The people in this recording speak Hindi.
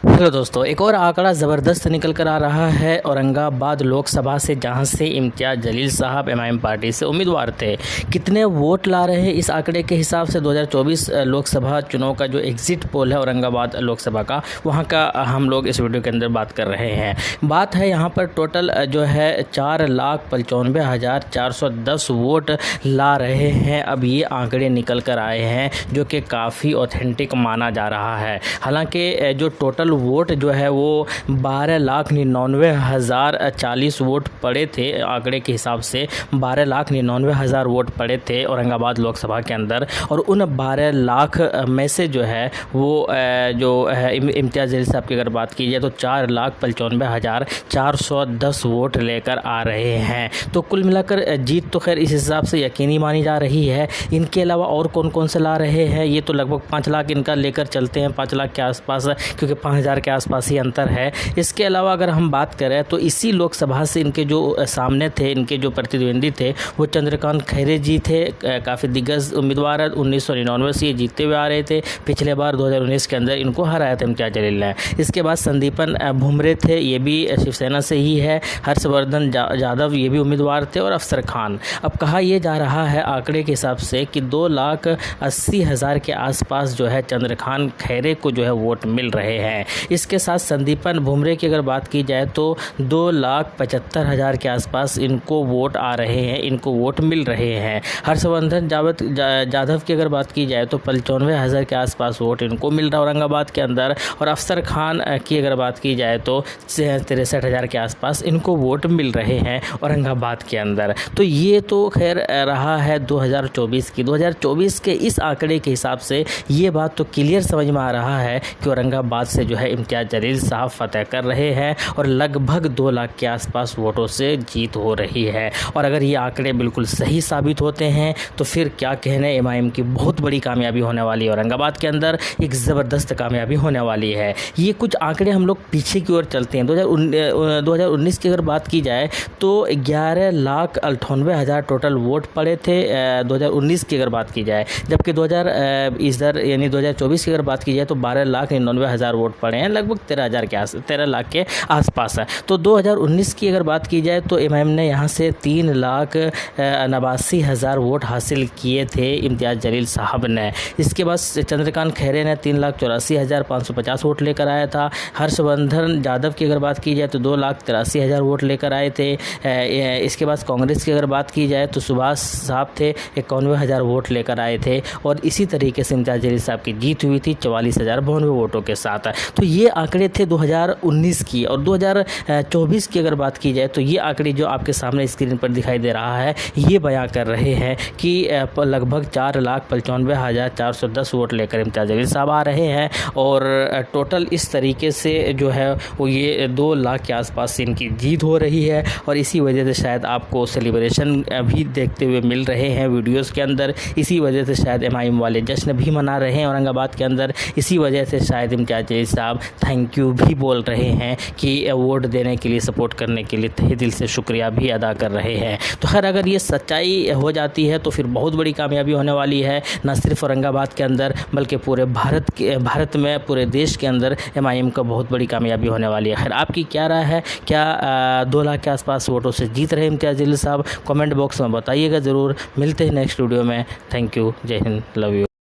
हेलो दोस्तों, एक और आंकड़ा ज़बरदस्त निकल कर आ रहा है औरंगाबाद लोकसभा से, जहां से इम्तियाज़ जलील साहब एमआईएम पार्टी से उम्मीदवार थे। कितने वोट ला रहे हैं इस आंकड़े के हिसाब से 2024 लोकसभा चुनाव का जो एग्ज़िट पोल है औरंगाबाद लोकसभा का, वहां का हम लोग इस वीडियो के अंदर बात कर रहे हैं। बात है यहाँ पर टोटल जो है 4,95,410 वोट ला रहे हैं। अब ये आंकड़े निकल कर आए हैं जो कि काफ़ी ऑथेंटिक माना जा रहा है। हालांकि जो टोटल वोट जो है वो 12,99,040 वोट पड़े थे। आंकड़े के हिसाब से 12,99,000 वोट पड़े थे औरंगाबाद लोकसभा के अंदर, और उन 12 लाख में से जो है वो जो है इम्तियाज़ जलील साहब की अगर बात की जाए तो 4,95,410 वोट लेकर आ रहे हैं। तो कुल मिलाकर जीत तो खैर इस हिसाब से यकीनी मानी जा रही है। इनके अलावा और कौन कौन से ला रहे हैं, ये तो लगभग 5 लाख इनका लेकर चलते हैं, 5 लाख के आसपास, क्योंकि 5,000 के आसपास ही अंतर है। इसके अलावा अगर हम बात करें तो इसी लोकसभा से इनके जो सामने थे, इनके जो प्रतिद्वंदी थे वो चंद्रकांत खैरे जी थे। काफ़ी दिग्गज उम्मीदवार 1999 से ये जीतते हुए आ रहे थे। पिछले बार 2019 के अंदर इनको हराया था इम्तियाज़ जलील ने। इसके बाद संदीपन भुमरे थे, ये भी शिवसेना से ही है। हर्षवर्धन यादव ये भी उम्मीदवार थे, और अफसर खान। अब कहा यह जा रहा है आंकड़े के हिसाब से कि 2,80,000 के आसपास जो है चंद्रकांत खैरे को जो है वोट मिल रहे हैं। इसके साथ संदीपन भुमरे की अगर बात की जाए तो 2,75,000 के आसपास इनको वोट आ रहे हैं, इनको वोट मिल रहे हैं। हर्षवर्धन यादव की अगर बात की जाए तो 95,000 के आसपास वोट इनको मिल रहा है औरंगाबाद के अंदर, और अफसर खान की अगर बात की जाए तो 63,000 के आसपास इनको वोट मिल रहे हैं औरंगाबाद के अंदर। तो ये तो खैर रहा है 2024 की। 2024 के इस आंकड़े के हिसाब से ये बात तो क्लियर समझ में आ रहा है कि औरंगाबाद से जो है इम्तियाज़ जलील साहब फतह कर रहे हैं, और लगभग 2 लाख के आसपास वोटों से जीत हो रही है। और अगर ये आंकड़े बिल्कुल सही साबित होते हैं तो फिर क्या कहने, एमआईएम की बहुत बड़ी कामयाबी होने वाली है। औरंगाबाद के अंदर एक ज़बरदस्त कामयाबी होने वाली है। ये कुछ आंकड़े हम लोग पीछे की ओर चलते हैं। 2019 की अगर बात की जाए तो 11,98,000 टोटल वोट पड़े थे 2019 की अगर बात की जाए, जबकि 2024 की अगर बात की जाए तो 12,99,000 वोट पड़े हैं, लगभग 13 लाख के आसपास है। तो 2019 की अगर बात की जाए तो एमआईएम ने यहाँ से 3,89,000 वोट हासिल किए थे इम्तियाज़ जलील साहब ने। इसके बाद चंद्रकांत खैरे ने 3,84,550 वोट लेकर आया था। हर्षवर्धन यादव की अगर बात की जाए तो 2,83,000 वोट लेकर आए थे। इसके बाद कांग्रेस की अगर बात की जाए तो सुभाष साहब थे, 91,000 वोट लेकर आए थे, और इसी तरीके से इम्तियाज़ जलील साहब की जीत हुई थी 44,092 वोटों के साथ। तो ये आंकड़े थे 2019 की। और 2024 की अगर बात की जाए तो ये आंकड़े जो आपके सामने स्क्रीन पर दिखाई दे रहा है, ये बयां कर रहे हैं कि लगभग 4,95,410 वोट लेकर इम्तियाज़ जलील साहब आ रहे हैं, और टोटल इस तरीके से जो है वो ये 2 लाख के आसपास इनकी जीत हो रही है। और इसी वजह से शायद आपको सेलिब्रेशन भी देखते हुए मिल रहे हैं वीडियोज़ के अंदर। इसी वजह से शायद एमआईएम वाले जश्न भी मना रहे हैं औरंगाबाद के अंदर। इसी वजह से शायद इम्तियाज़ जलील साहब थैंक यू भी बोल रहे हैं कि वोट देने के लिए, सपोर्ट करने के लिए तहे दिल से शुक्रिया भी अदा कर रहे हैं। तो खैर अगर ये सच्चाई हो जाती है तो फिर बहुत बड़ी कामयाबी होने वाली है, न सिर्फ औरंगाबाद के अंदर बल्कि पूरे भारत में, पूरे देश के अंदर एमआईएम का बहुत बड़ी कामयाबी होने वाली है। खैर आपकी क्या राय है? क्या 2 लाख के आसपास वोटों से जीत रहे इम्तियाज़ जलील साहब? कमेंट बॉक्स में बताइएगा ज़रूर। मिलते हैं नेक्स्ट वीडियो में। थैंक यू, जय हिंद, लव यू।